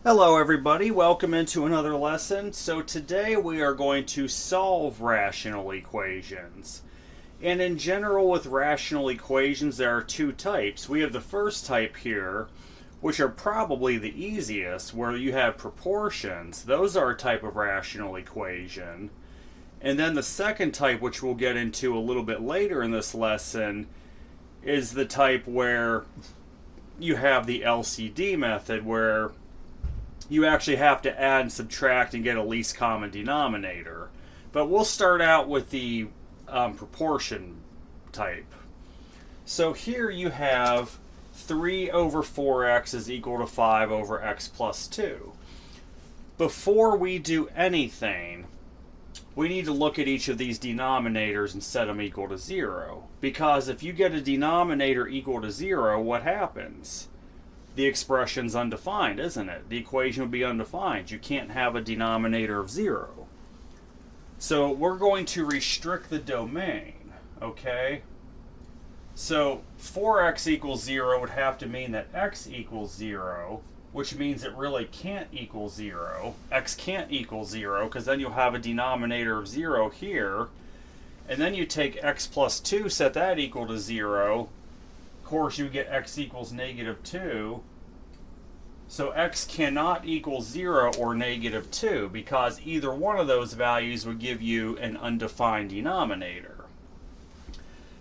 Hello everybody, welcome into another lesson. So today we are going to solve rational equations. And in general with rational equations there are two types. We have the first type here, which are probably the easiest, where you have proportions. Those are a type of rational equation. And then the second type, which we'll get into a little bit later in this lesson, is the type where you have the LCD method, where you actually have to add and subtract and get a least common denominator. But we'll start out with the proportion type. So here you have 3 over 4x is equal to 5 over x plus 2. Before we do anything, we need to look at each of these denominators and set them equal to 0. Because if you get a denominator equal to 0, what happens? The expression's undefined, isn't it? The equation would be undefined. You can't have a denominator of 0. So we're going to restrict the domain, okay? So 4x equals 0 would have to mean that x equals 0, which means it really can't equal 0. X can't equal 0, because then you'll have a denominator of 0 here. And then you take x plus 2, set that equal to 0. Of course, you get x equals negative 2. So x cannot equal 0 or negative 2, because either one of those values would give you an undefined denominator.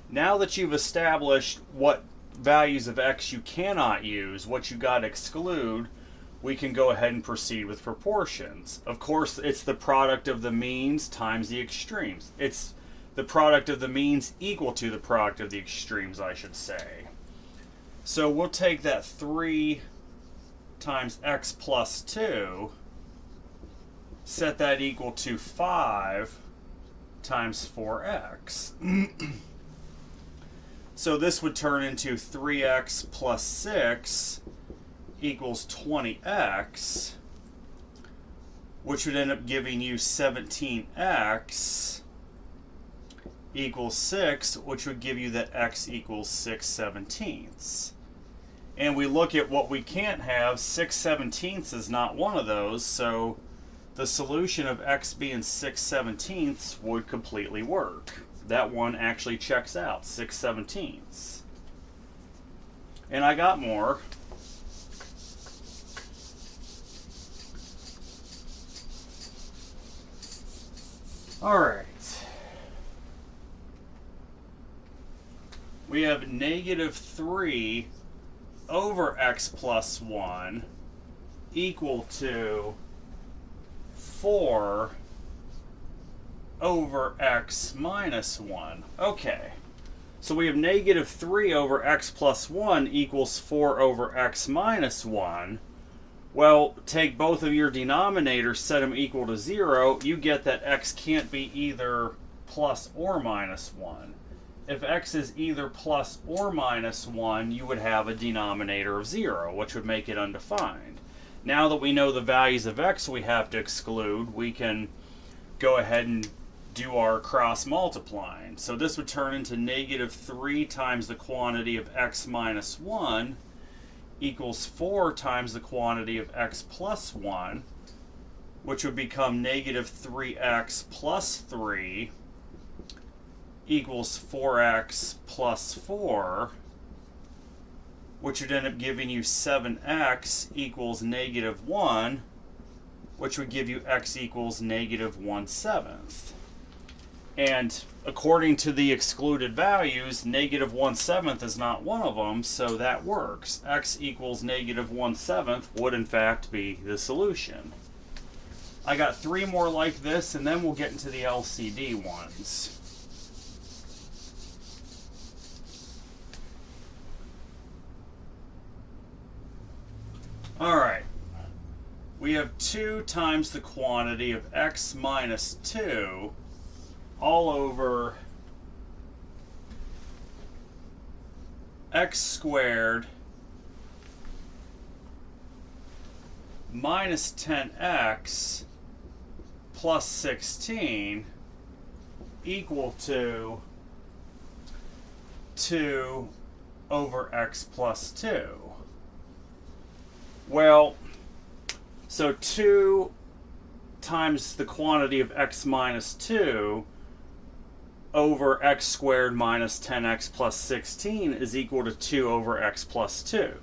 Now that you've established what values of x you cannot use, what you got to exclude, we can go ahead and proceed with proportions. Of course, it's the product of the means times the extremes. It's the product of the means equal to the product of the extremes, I should say. So we'll take that 3 times x plus 2, set that equal to 5 times 4x. So this would turn into 3x plus 6 equals 20x, which would end up giving you 17x equals 6, which would give you that x equals 6/17. And we look at what we can't have. 6/17 is not one of those, so the solution of x being 6/17 would completely work. That one actually checks out, 6/17. And I got more. All right. We have negative 3 over x plus 1 equal to 4 over x minus 1. Okay, so we have negative 3 over x plus 1 equals 4 over x minus 1. Well, take both of your denominators, set them equal to 0, you get that x can't be either plus or minus 1. If x is either plus or minus 1, you would have a denominator of 0, which would make it undefined. Now that we know the values of x we have to exclude, we can go ahead and do our cross multiplying. So this would turn into negative 3 times the quantity of x minus 1 equals 4 times the quantity of x plus 1, which would become negative 3x plus 3 equals 4x plus 4, which would end up giving you 7x equals negative 1, which would give you x equals negative 1/7. And according to the excluded values, negative 1/7 is not one of them, so that works. X equals negative 1/7 would in fact be the solution. I got 3 more like this, and then we'll get into the LCD ones. All right, we have 2 times the quantity of x minus 2 all over x squared minus 10x plus 16 equal to 2 over x plus 2. Well, So 2 times the quantity of x minus 2 over x squared minus 10x plus 16 is equal to 2 over x plus 2.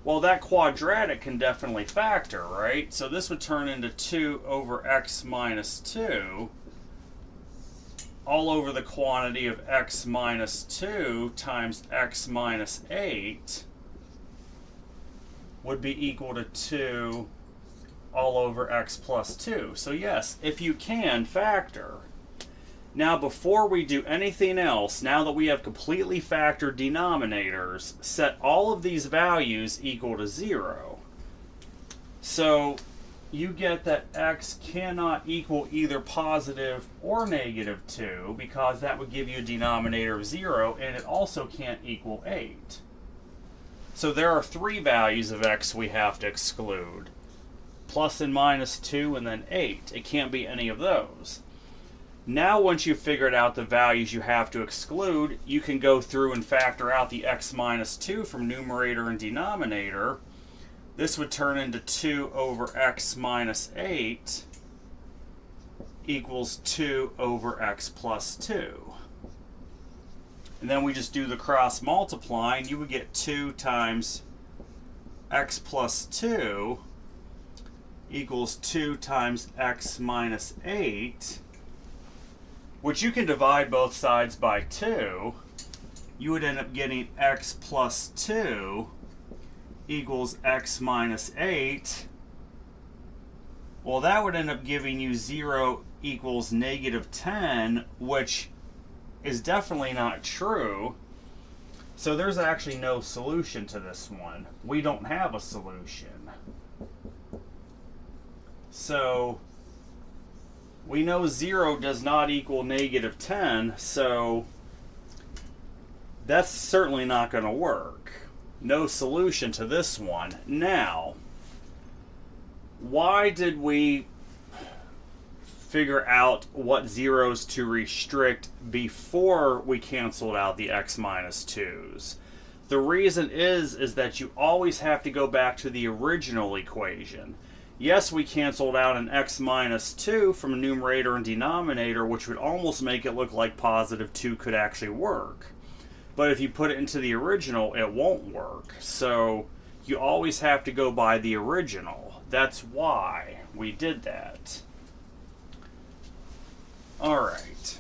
Well, that quadratic can definitely factor, right? So this would turn into 2 over x minus 2 all over the quantity of x minus 2 times x minus 8 would be equal to 2 all over x plus 2. So yes, if you can, factor. Now before we do anything else, now that we have completely factored denominators, set all of these values equal to 0. So you get that x cannot equal either positive or negative 2 because that would give you a denominator of 0, and it also can't equal 8. So there are 3 values of x we have to exclude. Plus and minus 2 and then 8. It can't be any of those. Now once you've figured out the values you have to exclude, you can go through and factor out the x minus 2 from numerator and denominator. This would turn into 2 over x minus 8 equals 2 over x plus 2. And then we just do the cross multiplying. You would get 2 times x plus 2 equals 2 times x minus 8, which you can divide both sides by 2. You would end up getting x plus 2 equals x minus 8. Well, that would end up giving you 0 equals negative 10, which is definitely not true. So there's actually no solution to this one. We don't have a solution. So we know 0 does not equal negative 10, so that's certainly not going to work. No solution to this one. Now, why did we figure out what zeros to restrict before we canceled out the x minus 2's? The reason is that you always have to go back to the original equation. Yes, we canceled out an x minus 2 from numerator and denominator, which would almost make it look like positive 2 could actually work. But if you put it into the original, it won't work. So you always have to go by the original. That's why we did that. All right.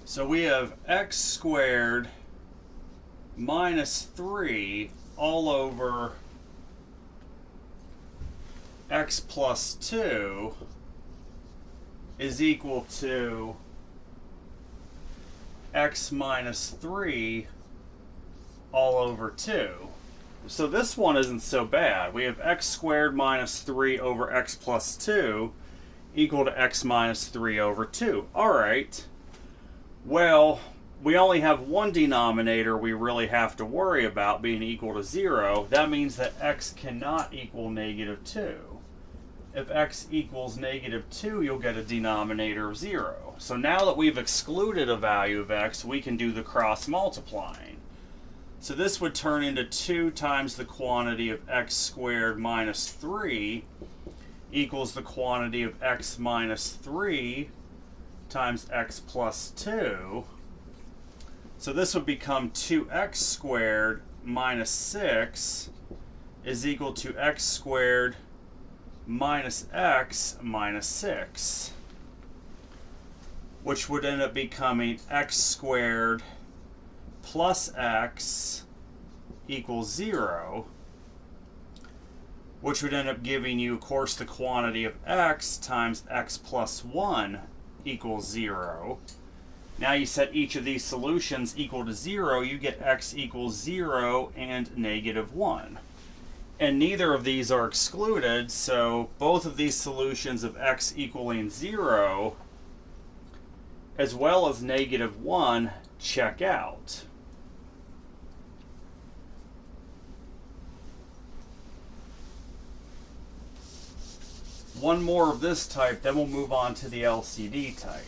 So we have x squared minus 3 all over x plus 2 is equal to x minus 3 all over 2. So this one isn't so bad. We have x squared minus 3 over x plus 2 equal to x minus 3 over 2. All right. Well, we only have one denominator we really have to worry about being equal to 0. That means that x cannot equal negative 2. If x equals negative 2, you'll get a denominator of 0. So now that we've excluded a value of x, we can do the cross multiplying. So this would turn into 2 times the quantity of x squared minus 3 equals the quantity of x minus 3 times x plus 2. So this would become 2x squared minus 6 is equal to x squared minus x minus 6, which would end up becoming x squared plus x equals 0, which would end up giving you, of course, the quantity of x times x plus 1 equals 0. Now you set each of these solutions equal to 0, you get x equals 0 and negative 1. And neither of these are excluded, so both of these solutions of x equaling 0 as well as negative 1 check out. one more of this type, then we'll move on to the LCD type.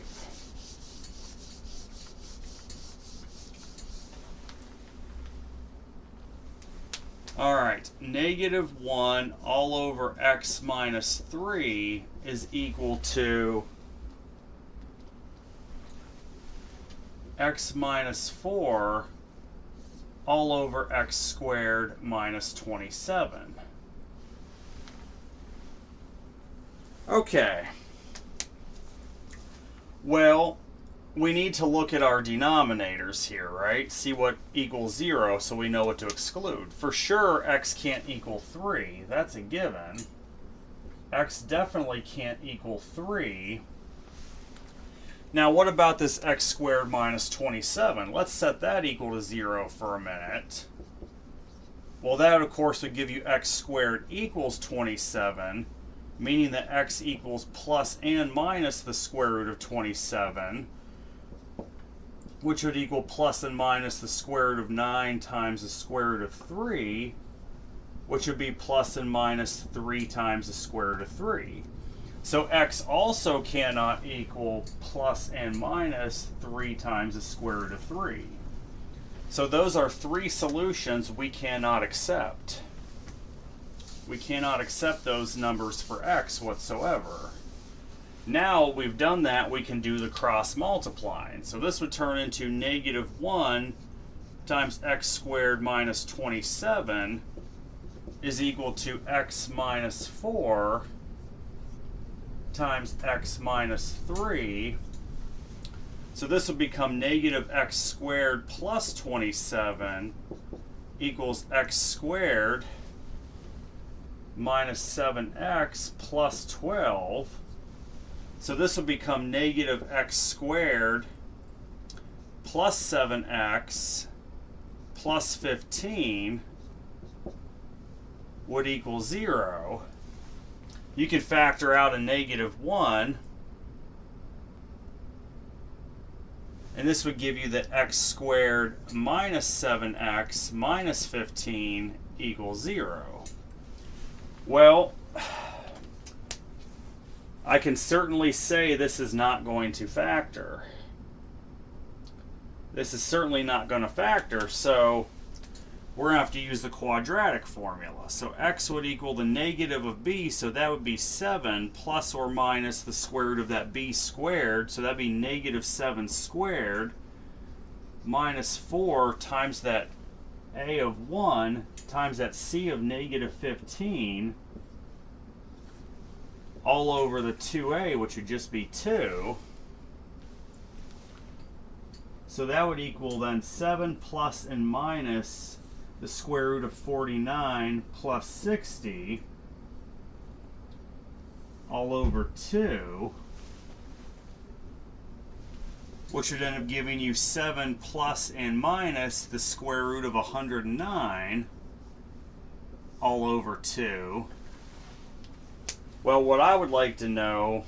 Alright, -1 all over x minus 3 is equal to x minus 4 all over x squared minus 27. Okay. Well, we need to look at our denominators here, right? See what equals 0 so we know what to exclude. For sure, x can't equal 3. That's a given. X definitely can't equal 3. Now, what about this x squared minus 27? Let's set that equal to 0 for a minute. Well, that, of course, would give you x squared equals 27, meaning that x equals plus and minus the square root of 27, which would equal plus and minus the square root of 9 times the square root of 3, which would be plus and minus 3 times the square root of 3. So x also cannot equal plus and minus 3 times the square root of 3. So those are three solutions we cannot accept. We cannot accept those numbers for x whatsoever. Now we've done that, we can do the cross multiplying. So this would turn into -1 times x squared minus 27 is equal to x minus 4 times x minus 3. So this would become -x squared plus 27 equals x squared minus 7x plus 12. So this will become -x squared plus 7x plus 15 would equal 0. You can factor out a -1, and this would give you that x squared minus 7x minus 15 equals 0. Well, I can certainly say this is not going to factor. This is certainly not going to factor, so we're going to have to use the quadratic formula. So x would equal the negative of b, so that would be 7 plus or minus the square root of that b squared, so that would be -7 squared minus 4 times that a of 1 times that c of -15 all over the 2a, which would just be 2. So that would equal then 7 plus and minus the square root of 49 plus 60 all over 2, which would end up giving you 7 plus and minus the square root of 109 all over 2. Well, what I would like to know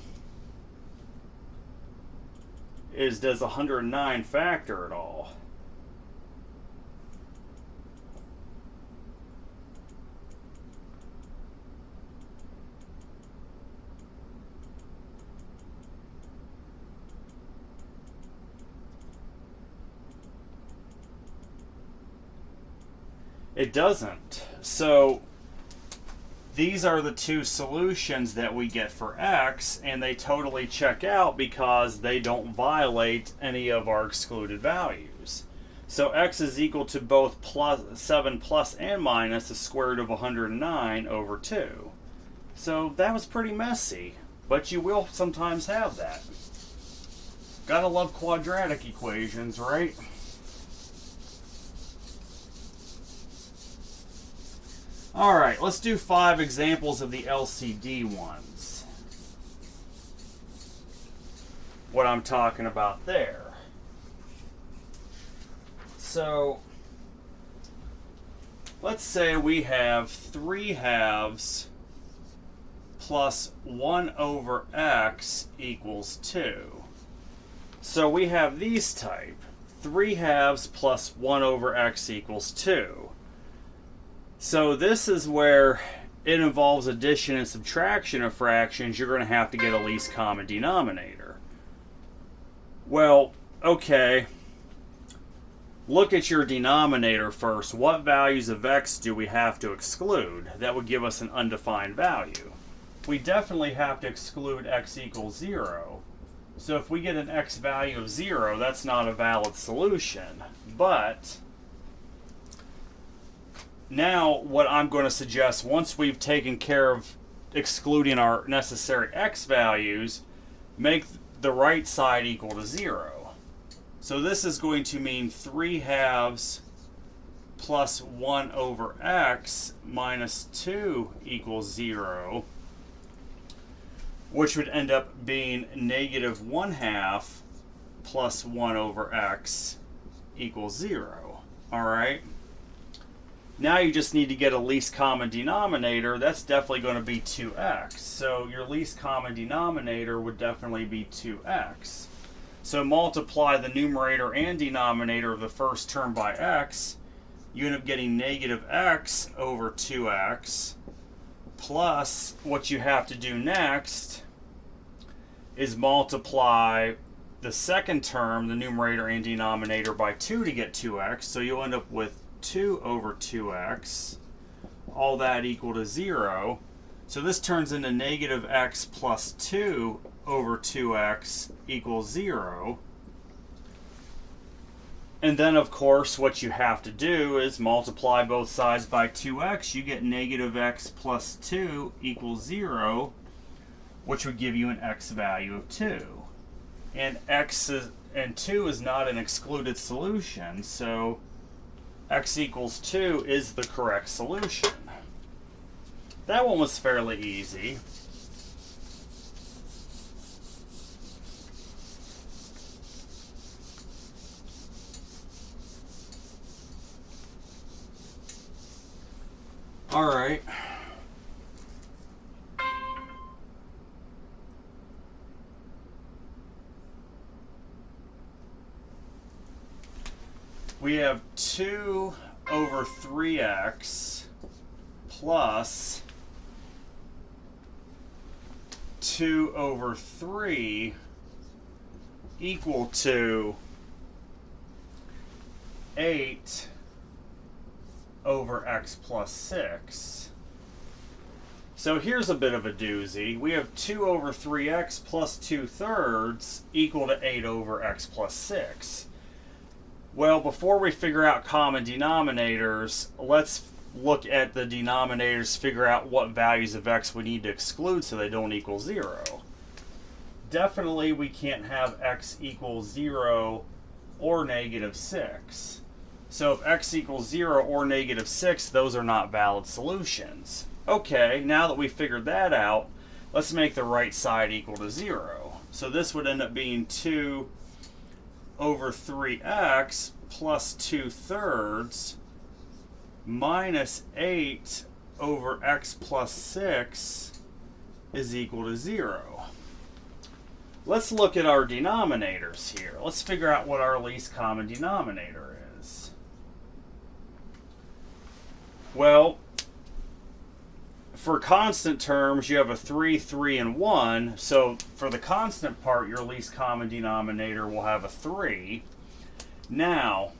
is, does 109 factor at all? It doesn't. So these are the two solutions that we get for x, and they totally check out because they don't violate any of our excluded values. So x is equal to both 7 plus and minus the square root of 109 over 2. So that was pretty messy, but you will sometimes have that. Gotta love quadratic equations, right? Alright, let's do 5 examples of the LCD ones. What I'm talking about there. So, let's say we have 3/2 plus 1 over x equals 2. So we have these type. 3/2 plus 1 over x equals 2. So this is where it involves addition and subtraction of fractions, you're going to have to get a least common denominator. Well, okay. Look at your denominator first. What values of x do we have to exclude? That would give us an undefined value. We definitely have to exclude x equals 0. So if we get an x value of 0, that's not a valid solution. But now what I'm going to suggest, once we've taken care of excluding our necessary x values, make the right side equal to 0. So this is going to mean 3 halves plus 1 over x minus 2 equals 0, which would end up being negative 1 half plus 1 over x equals 0. All right? Now you just need to get a least common denominator. That's definitely going to be 2x. So your least common denominator would definitely be 2x. So multiply the numerator and denominator of the first term by x. You end up getting negative x over 2x, plus what you have to do next is multiply the second term, the numerator and denominator, by 2 to get 2x. So you'll end up with 2 over 2x, all that equal to 0. So this turns into negative x plus 2 over 2x equals 0. And then, of course, what you have to do is multiply both sides by 2x. You get negative x plus 2 equals 0, which would give you an x value of 2. And 2 is not an excluded solution, so x equals 2 is the correct solution. That one was fairly easy. All right. We have 2 over 3x plus 2 over 3 equal to 8 over x plus 6. So here's a bit of a doozy. We have 2 over 3x plus 2/3 equal to 8 over x plus 6. Well, before we figure out common denominators, let's look at the denominators, figure out what values of x we need to exclude so they don't equal 0. Definitely we can't have x equals 0 or negative 6. So if x equals 0 or negative 6, those are not valid solutions. Okay, now that we figured that out, let's make the right side equal to 0. So this would end up being 2 over 3x plus 2/3 minus 8 over x plus 6 is equal to 0. Let's look at our denominators here. Let's figure out what our least common denominator is. Well, for constant terms, you have a 3, 3, and 1. So for the constant part, your least common denominator will have a 3. Now,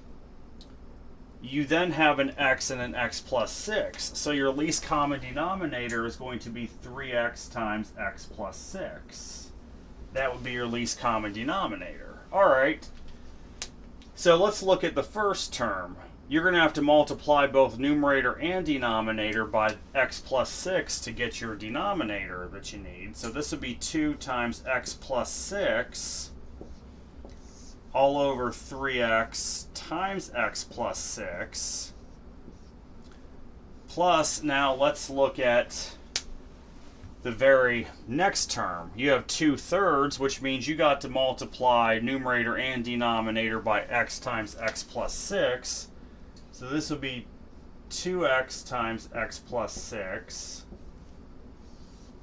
you then have an x and an x plus 6. So your least common denominator is going to be 3x times x plus 6. That would be your least common denominator. All right. So let's look at the first term. You're going to have to multiply both numerator and denominator by x plus 6 to get your denominator that you need. So this would be 2 times x plus 6 all over 3x times x plus 6. Plus, now let's look at the very next term. You have 2/3, which means you got to multiply numerator and denominator by x times x plus 6. So this would be 2x times x plus 6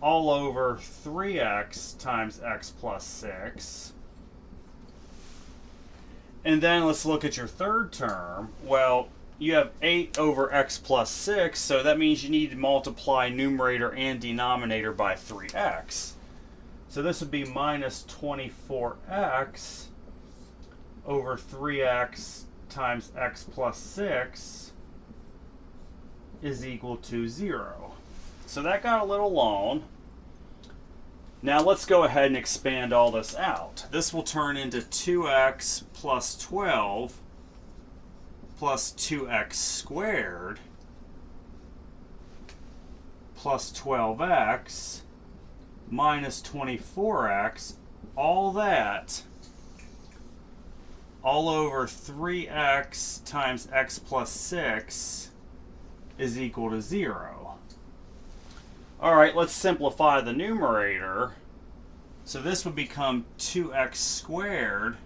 all over 3x times x plus 6. And then let's look at your third term. Well, you have 8 over x plus 6, so that means you need to multiply numerator and denominator by 3x. So this would be minus 24x over 3x times x plus 6 is equal to 0. So that got a little long. Now let's go ahead and expand all this out. This will turn into 2x plus 12 plus 2x squared plus 12x minus 24x, all that, all over 3x times x plus 6 is equal to 0. Alright, let's simplify the numerator. So this would become 2x squared.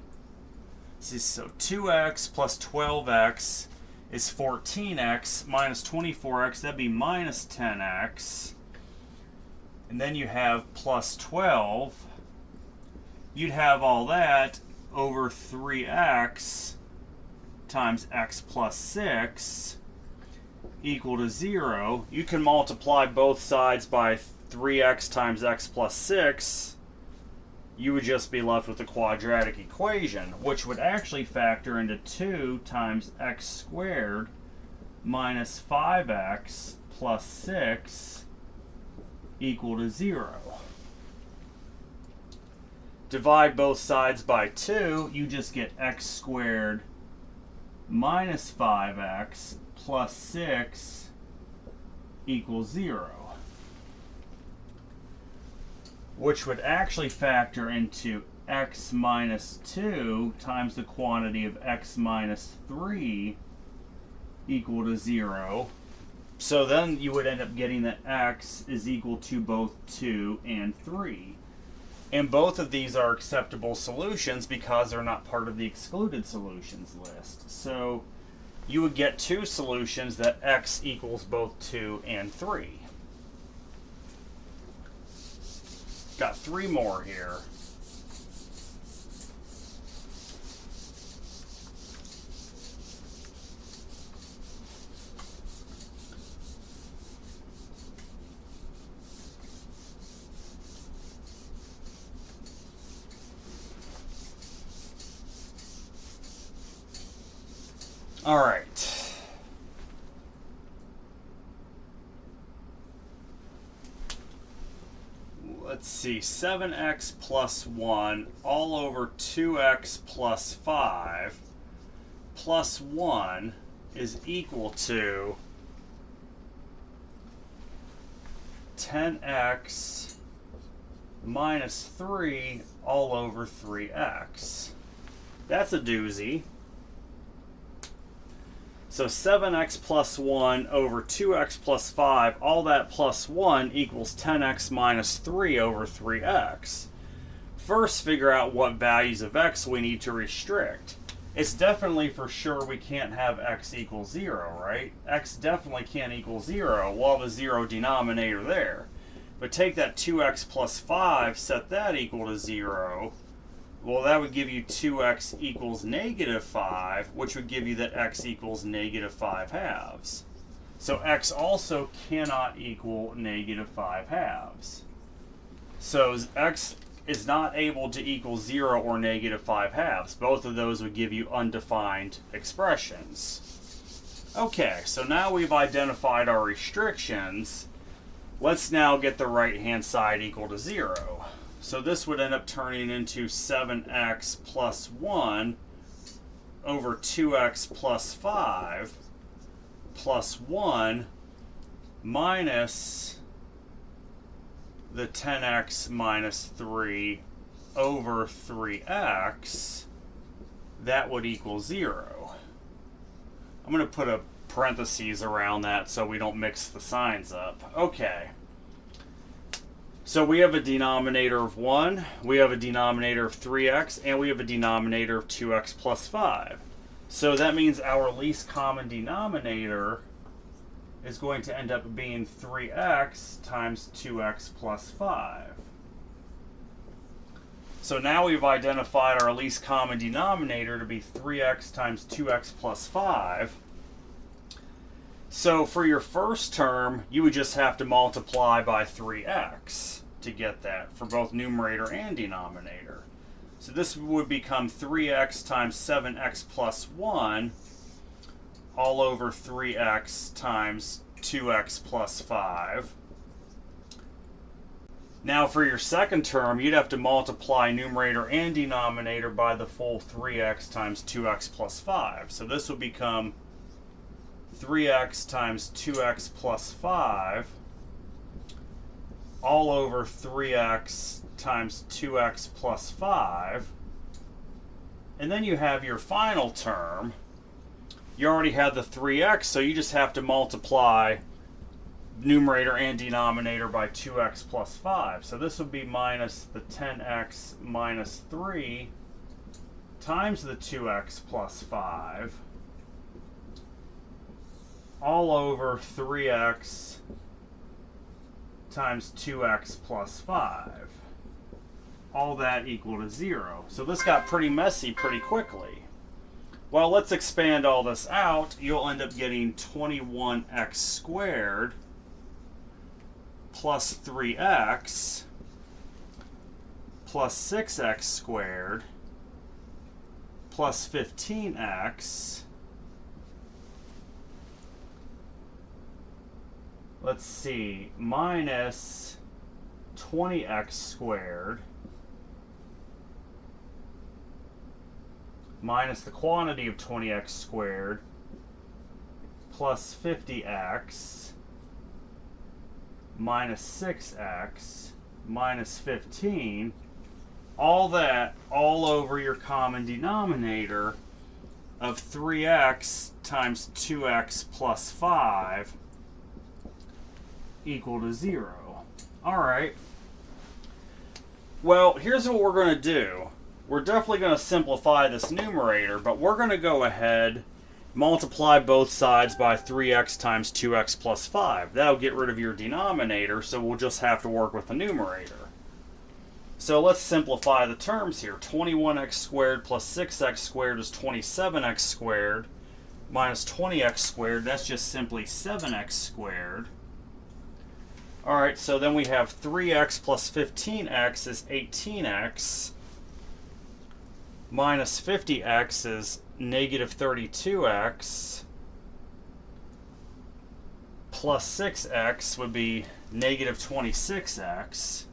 So 2x plus 12x is 14x minus 24x, that'd be minus 10x. And then you have plus 12. You'd have all that over 3x times x plus 6 equal to 0. You can multiply both sides by 3x times x plus 6. You would just be left with the quadratic equation, which would actually factor into 2 times x squared minus 5x plus 6 equal to 0. Divide both sides by 2, you just get x squared minus 5x plus 6 equals 0. Which would actually factor into x minus 2 times the quantity of x minus 3 equal to 0. So then you would end up getting that x is equal to both 2 and 3. And both of these are acceptable solutions because they're not part of the excluded solutions list. So you would get two solutions that x equals both 2 and 3. Got 3 more here. All right. Let's see, 7x plus 1 all over 2x plus 5 plus 1 is equal to 10x minus 3 all over 3x. That's a doozy. So 7x plus 1 over 2x plus 5, all that plus 1 equals 10x minus 3 over 3x. First, figure out what values of x we need to restrict. It's definitely for sure we can't have x equal 0, right? X definitely can't equal 0. We'll have a 0 denominator there. But take that 2x plus 5, set that equal to 0. Well, that would give you 2x equals negative 5, which would give you that x equals negative 5 halves. So x also cannot equal negative 5 halves. So x is not able to equal 0 or negative 5 halves. Both of those would give you undefined expressions. Okay, so now we've identified our restrictions. Let's now get the right-hand side equal to 0. So this would end up turning into 7x plus 1 over 2x plus 5 plus 1 minus the 10x minus 3 over 3x. That would equal 0. I'm going to put a parentheses around that so we don't mix the signs up. Okay. So we have a denominator of 1, we have a denominator of 3x, and we have a denominator of 2x plus 5. So that means our least common denominator is going to end up being 3x times 2x plus 5. So now we've identified our least common denominator to be 3x times 2x plus 5. So for your first term, you would just have to multiply by 3x to get that for both numerator and denominator. So this would become 3x times 7x plus 1 all over 3x times 2x plus 5. Now for your second term, you'd have to multiply numerator and denominator by the full 3x times 2x plus 5. So this would become 3x times 2x plus 5 all over 3x times 2x plus 5. And then you have your final term. You already have the 3x, so you just have to multiply numerator and denominator by 2x plus 5. So this would be minus the 10x minus 3 times the 2x plus 5 all over 3x times 2x plus 5. All that equal to 0. So this got pretty messy pretty quickly. Well, let's expand all this out. You'll end up getting 21x squared plus 3x plus 6x squared plus 15x. Let's see, minus 20x squared minus the quantity of 20x squared plus 50x minus 6x minus 15, all that all over your common denominator of 3x times 2x plus 5 equal to 0. Alright. Well, here's what we're going to do. We're definitely going to simplify this numerator, but we're going to go ahead, multiply both sides by 3x times 2x plus 5. That'll get rid of your denominator, so we'll just have to work with the numerator. So let's simplify the terms here. 21x squared plus 6x squared is 27x squared minus 20x squared. That's just simply 7x squared. Alright, so then we have 3x plus 15x is 18x. Minus 50x is negative 32x. Plus 6x would be negative 26x.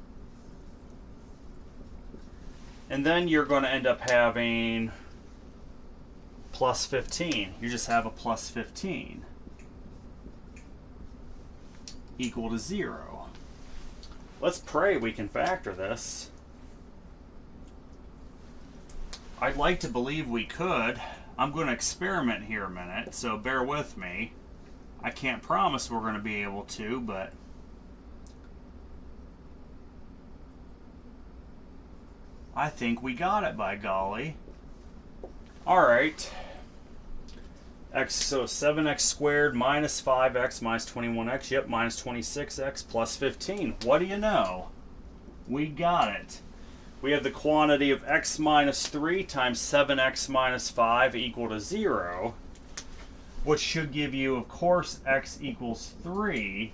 And then you're going to end up having plus 15. You just have a plus 15. Equal to 0. Let's pray we can factor this. I'd like to believe we could. I'm going to experiment here a minute, so bear with me. I can't promise we're going to be able to, but I think we got it, by golly. Alright. So 7x squared minus 5x minus 21x, yep, minus 26x plus 15. What do you know? We got it. We have the quantity of x minus 3 times 7x minus 5 equal to 0, which should give you, of course, x equals 3,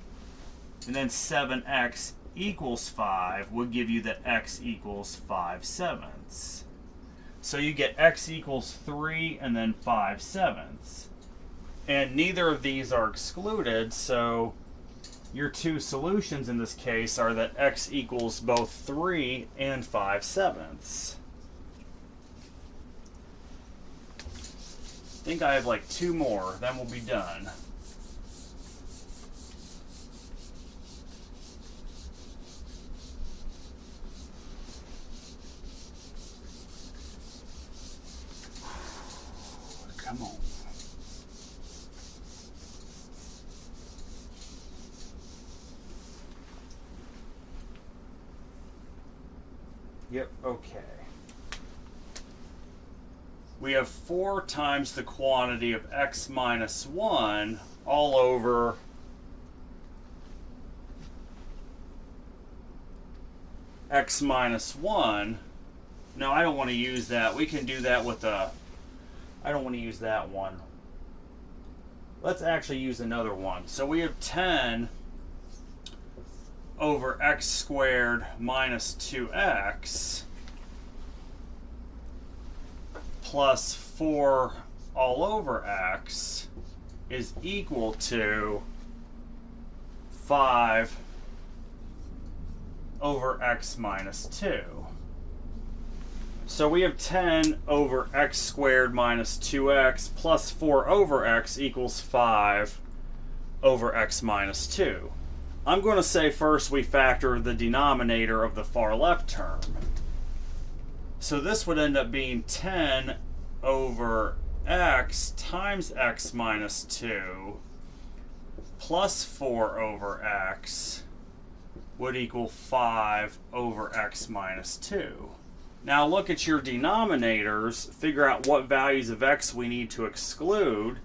and then 7x equals 5 would give you that x equals 5/7. So you get x equals 3 and then 5/7. And neither of these are excluded, so your two solutions in this case are that x equals both 3 and 5/7. I think I have like 2 more, then we'll be done. Come on. Yep, okay. We have 4 times the quantity of x minus 1 all over x minus 1. No, I don't want to use that. We can do that with a... I don't want to use that one. let's actually use another one. So we have 10 over x squared minus 2x plus 4 all over x is equal to 5 over x minus 2. So we have 10 over x squared minus 2x plus 4 over x equals 5 over x minus 2. I'm going to say first we factor the denominator of the far left term. So this would end up being 10 over x times x minus 2 plus 4 over x would equal 5 over x minus 2. Now look at your denominators, figure out what values of x we need to exclude.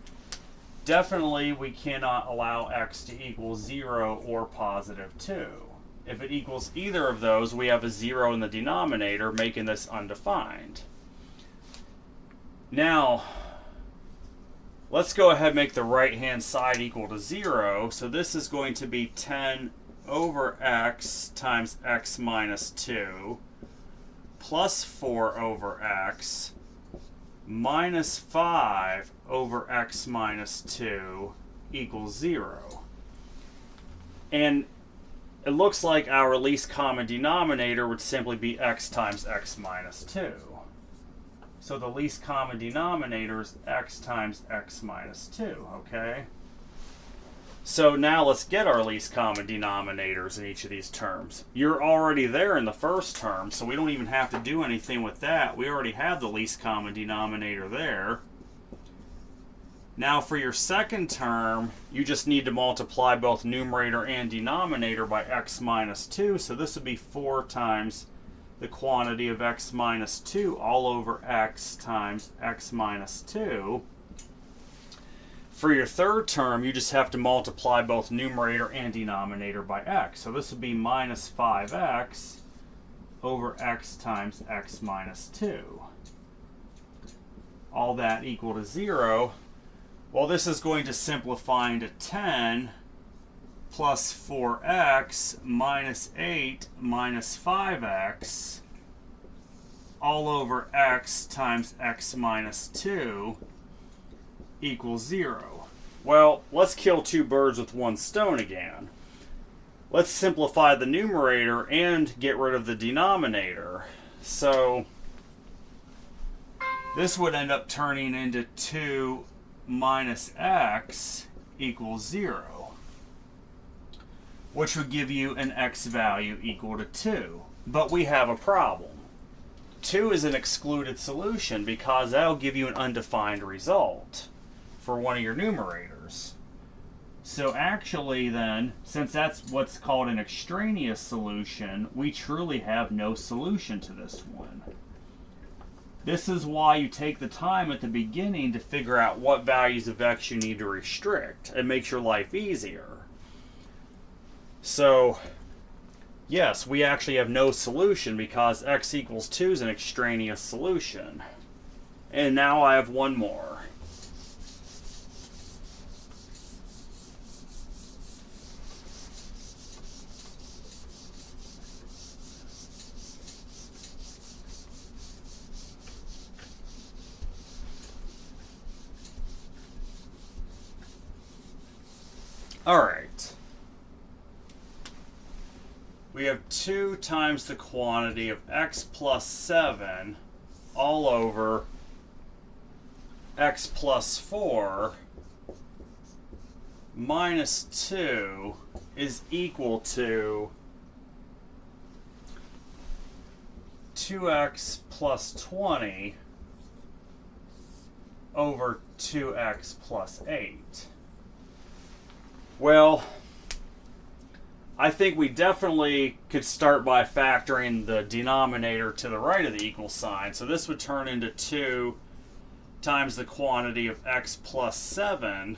Definitely we cannot allow x to equal 0 or positive 2. If it equals either of those, we have a 0 in the denominator, making this undefined. Now, let's go ahead and make the right-hand side equal to 0. So this is going to be 10 over x times x minus 2 plus 4 over x minus 5 over x minus 2 equals 0. And it looks like our least common denominator would simply be x times x minus 2. So the least common denominator is x times x minus 2, okay? So now let's get our least common denominators in each of these terms. You're already there in the first term, so we don't even have to do anything with that. We already have the least common denominator there. Now for your second term, you just need to multiply both numerator and denominator by x minus 2. So this would be 4 times the quantity of x minus 2 all over x times x minus 2. For your third term, you just have to multiply both numerator and denominator by x. So this would be minus 5x over x times x minus 2. All that equal to 0. Well, this is going to simplify into 10 plus 4x minus 8 minus 5x all over x times x minus 2 equals 0. Well, let's kill two birds with one stone again. Let's simplify the numerator and get rid of the denominator. So this would end up turning into 2 minus x equals 0, which would give you an x value equal to 2. But we have a problem. 2 is an excluded solution because that'll give you an undefined result for one of your numerators. So actually then, since that's what's called an extraneous solution, we truly have no solution to this one. This is why you take the time at the beginning to figure out what values of x you need to restrict. It makes your life easier. So, yes, we actually have no solution because x equals 2 is an extraneous solution. And now I have one more. Alright. We have 2 times the quantity of x plus 7 all over x plus 4 minus 2 is equal to 2x plus 20 over 2x plus 8. Well, I think we definitely could start by factoring the denominator to the right of the equal sign. So this would turn into 2 times the quantity of x plus 7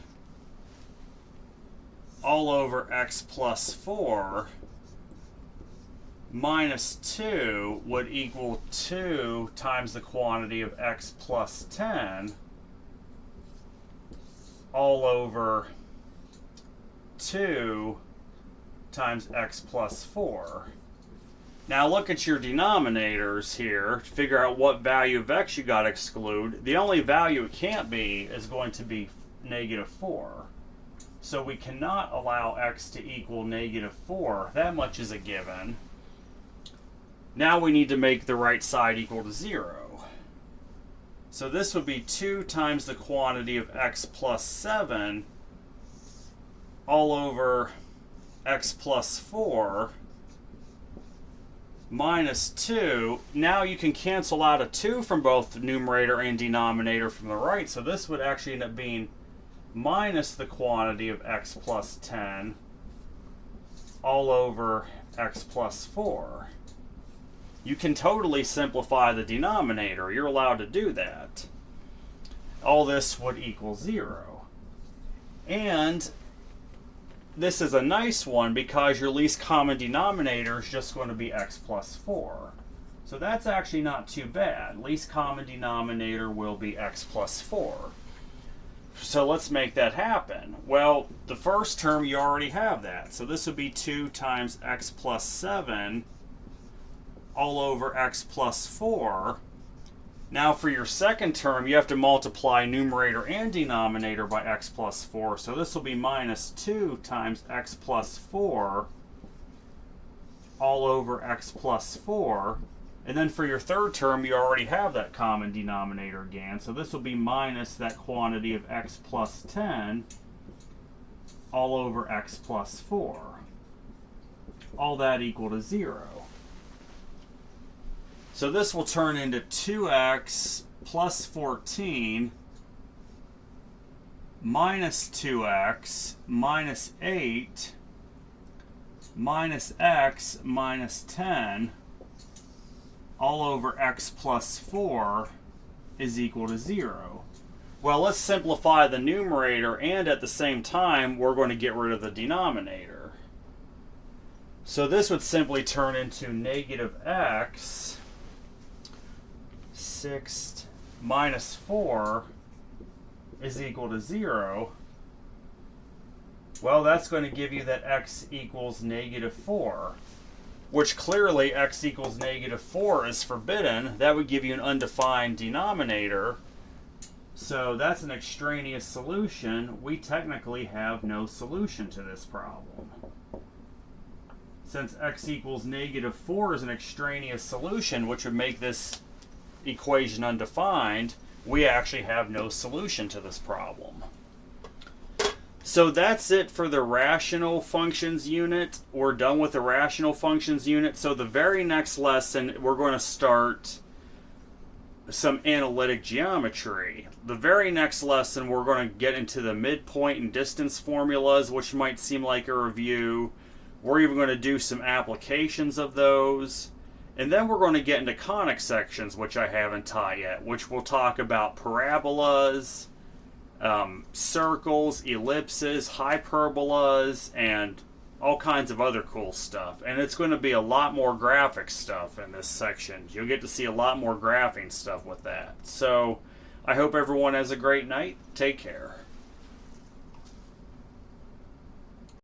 all over x plus 4 minus 2 would equal 2 times the quantity of x plus 10 all over 2 times x plus 4. Now look at your denominators here to figure out what value of x you got to exclude. The only value it can't be is going to be negative 4. So we cannot allow x to equal negative 4. That much is a given. Now we need to make the right side equal to 0. So this would be 2 times the quantity of x plus 7 all over x plus 4 minus 2. Now you can cancel out a 2 from both the numerator and denominator from the right. So this would actually end up being minus the quantity of x plus 10 all over x plus 4. You can totally simplify the denominator. You're allowed to do that. All this would equal 0. And this is a nice one because your least common denominator is just going to be x plus 4. So that's actually not too bad. Least common denominator will be x plus 4. So let's make that happen. Well, the first term you already have that. So this would be 2 times x plus 7 all over x plus 4. Now for your second term, you have to multiply numerator and denominator by x plus 4. So this will be minus 2 times x plus 4 all over x plus 4. And then for your third term, you already have that common denominator again. So this will be minus that quantity of x plus 10 all over x plus 4. All that equal to 0. So this will turn into 2x plus 14 minus 2x minus 8 minus x minus 10 all over x plus 4 is equal to 0. Well, let's simplify the numerator, and at the same time, we're going to get rid of the denominator. So this would simply turn into negative x 6 minus 4 is equal to 0. Well, that's going to give you that x equals negative 4, which clearly x equals negative 4 is forbidden. That would give you an undefined denominator. So that's an extraneous solution. We technically have no solution to this problem. Since x equals negative 4 is an extraneous solution, which would make this equation undefined, we actually have no solution to this problem. So that's it for the rational functions unit. We're done with the rational functions unit. So the very next lesson, we're going to start some analytic geometry. The very next lesson, we're going to get into the midpoint and distance formulas, which might seem like a review. We're even going to do some applications of those. And then we're going to get into conic sections, which I haven't taught yet, which will talk about parabolas, circles, ellipses, hyperbolas, and all kinds of other cool stuff. And it's going to be a lot more graphic stuff in this section. You'll get to see a lot more graphing stuff with that. So I hope everyone has a great night. Take care.